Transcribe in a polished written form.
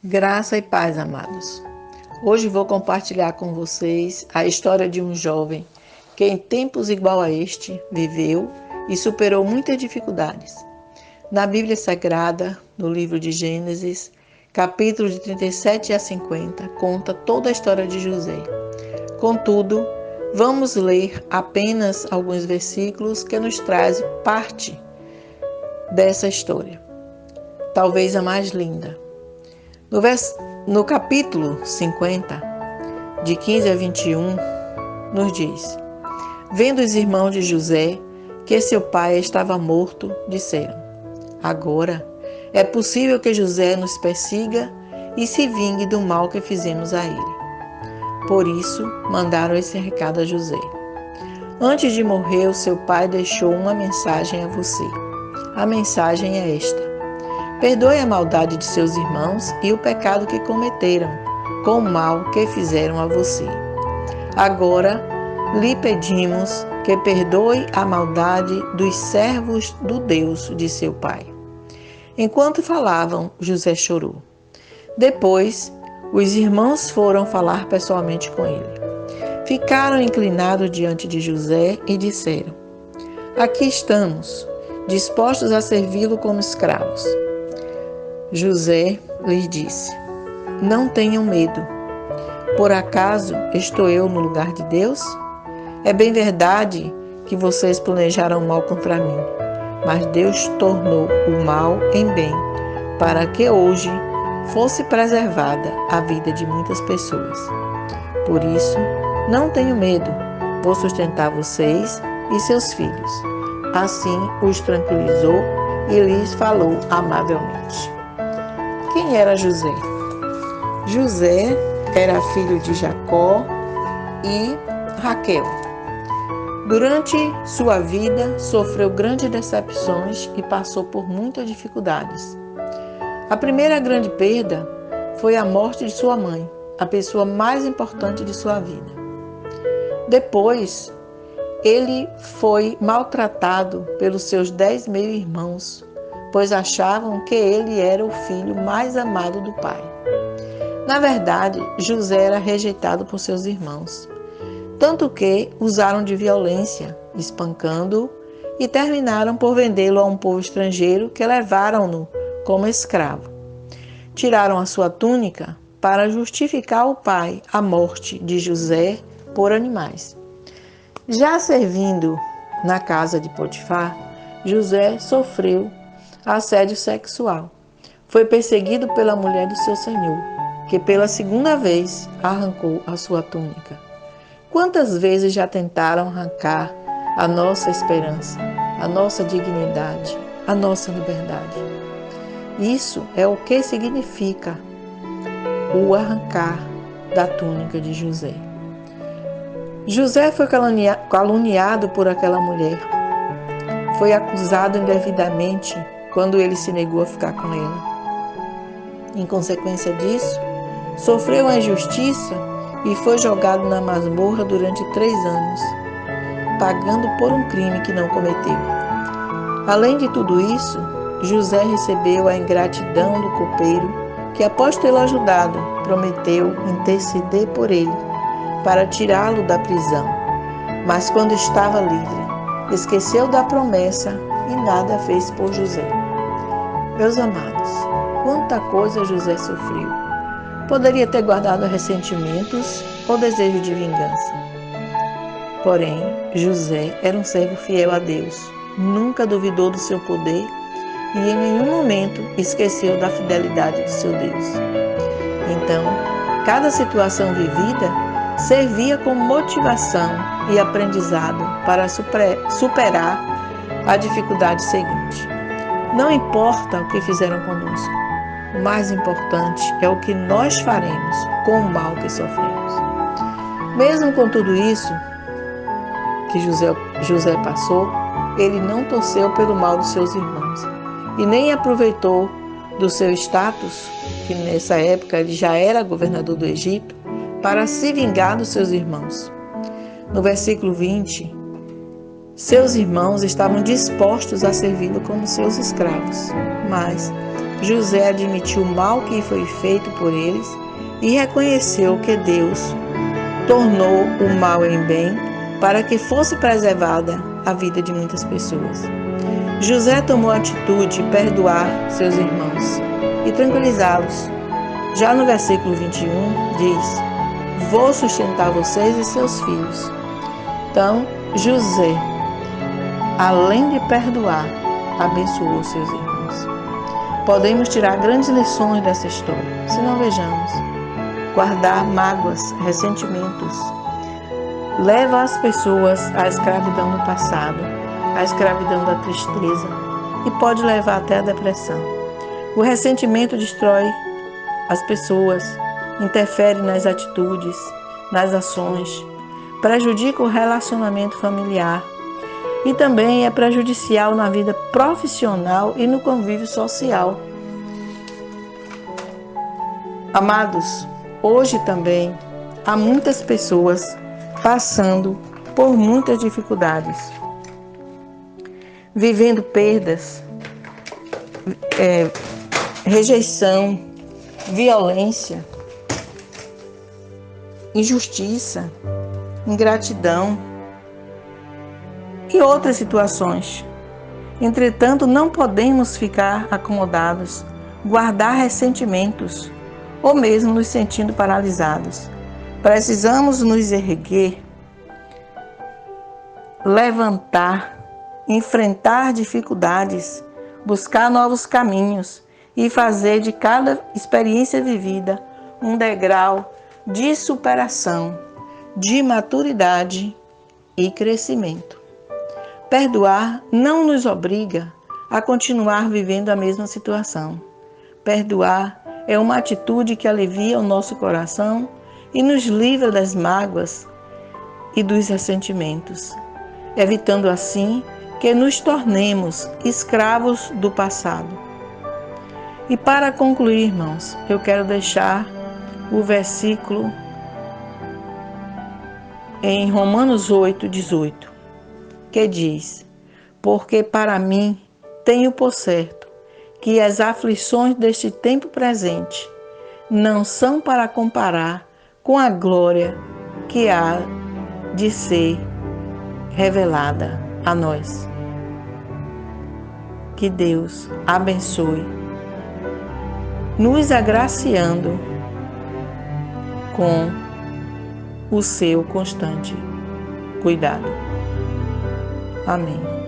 Graça e paz, amados. Hoje vou compartilhar com vocês a história de um jovem que em tempos igual a este viveu e superou muitas dificuldades. Na Bíblia Sagrada, no livro de Gênesis, capítulos de 37 a 50, conta toda a história de José. Contudo, vamos ler apenas alguns versículos que nos trazem parte dessa história, talvez a mais linda. No capítulo 50, de 15 a 21, nos diz: Vendo os irmãos de José que seu pai estava morto, disseram: Agora é possível que José nos persiga e se vingue do mal que fizemos a ele. Por isso, mandaram esse recado a José: Antes de morrer, o seu pai deixou uma mensagem a você. A mensagem é esta: Perdoe a maldade de seus irmãos e o pecado que cometeram, com o mal que fizeram a você. Agora, lhe pedimos que perdoe a maldade dos servos do Deus de seu pai. Enquanto falavam, José chorou. Depois, os irmãos foram falar pessoalmente com ele. Ficaram inclinados diante de José e disseram: Aqui estamos, dispostos a servi-lo como escravos. José lhes disse: Não tenham medo. Por acaso estou eu no lugar de Deus? É bem verdade que vocês planejaram mal contra mim, mas Deus tornou o mal em bem, para que hoje fosse preservada a vida de muitas pessoas. Por isso, não tenham medo, vou sustentar vocês e seus filhos. Assim os tranquilizou e lhes falou amavelmente. Quem era José? José era filho de Jacó e Raquel. Durante sua vida, sofreu grandes decepções e passou por muitas dificuldades. A primeira grande perda foi a morte de sua mãe, a pessoa mais importante de sua vida. Depois, ele foi maltratado pelos seus 10 meio-irmãos, pois achavam que ele era o filho mais amado do pai. Na verdade, José era rejeitado por seus irmãos, tanto que usaram de violência, espancando-o e terminaram por vendê-lo a um povo estrangeiro que levaram-no como escravo. Tiraram a sua túnica para justificar ao pai a morte de José por animais. Já servindo na casa de Potifar, José sofreu assédio sexual. Foi perseguido pela mulher do seu senhor, que pela segunda vez arrancou a sua túnica. Quantas vezes já tentaram arrancar a nossa esperança, a nossa dignidade, a nossa liberdade? Isso é o que significa o arrancar da túnica de José. José foi caluniado por aquela mulher. Foi acusado indevidamente quando ele se negou a ficar com ela. Em consequência disso, sofreu a injustiça e foi jogado na masmorra durante 3 anos, pagando por um crime que não cometeu. Além de tudo isso, José recebeu a ingratidão do copeiro, que após tê-lo ajudado, prometeu interceder por ele, para tirá-lo da prisão. Mas quando estava livre, esqueceu da promessa e nada fez por José. Meus amados, quanta coisa José sofreu. Poderia ter guardado ressentimentos ou desejo de vingança. Porém, José era um servo fiel a Deus, nunca duvidou do seu poder e em nenhum momento esqueceu da fidelidade do seu Deus. Então, cada situação vivida servia como motivação e aprendizado para superar a dificuldade seguinte. Não importa o que fizeram conosco, o mais importante é o que nós faremos com o mal que sofremos. Mesmo com tudo isso que José passou, ele não torceu pelo mal dos seus irmãos e nem aproveitou do seu status, que nessa época ele já era governador do Egito, para se vingar dos seus irmãos. No versículo 20, seus irmãos estavam dispostos a servi-lo como seus escravos, mas José admitiu o mal que foi feito por eles e reconheceu que Deus tornou o mal em bem para que fosse preservada a vida de muitas pessoas. José tomou a atitude de perdoar seus irmãos e tranquilizá-los. Já no versículo 21 diz: vou sustentar vocês e seus filhos. Então, José, além de perdoar, abençoou seus irmãos. Podemos tirar grandes lições dessa história, se não vejamos. Guardar mágoas, ressentimentos, leva as pessoas à escravidão do passado, à escravidão da tristeza e pode levar até a depressão. O ressentimento destrói as pessoas, interfere nas atitudes, nas ações, prejudica o relacionamento familiar e também é prejudicial na vida profissional e no convívio social. Amados, hoje também há muitas pessoas passando por muitas dificuldades, vivendo perdas, rejeição, violência, injustiça, ingratidão e outras situações. Entretanto, não podemos ficar acomodados, guardar ressentimentos ou mesmo nos sentindo paralisados. Precisamos nos erguer, levantar, enfrentar dificuldades, buscar novos caminhos e fazer de cada experiência vivida um degrau de superação, de maturidade e crescimento. Perdoar não nos obriga a continuar vivendo a mesma situação. Perdoar é uma atitude que alivia o nosso coração e nos livra das mágoas e dos ressentimentos, evitando assim que nos tornemos escravos do passado. E para concluir, irmãos, eu quero deixar o versículo em Romanos 8:18, que diz: porque para mim tenho por certo que as aflições deste tempo presente não são para comparar com a glória que há de ser revelada a nós. Que Deus abençoe, nos agraciando com o seu constante cuidado. Amém.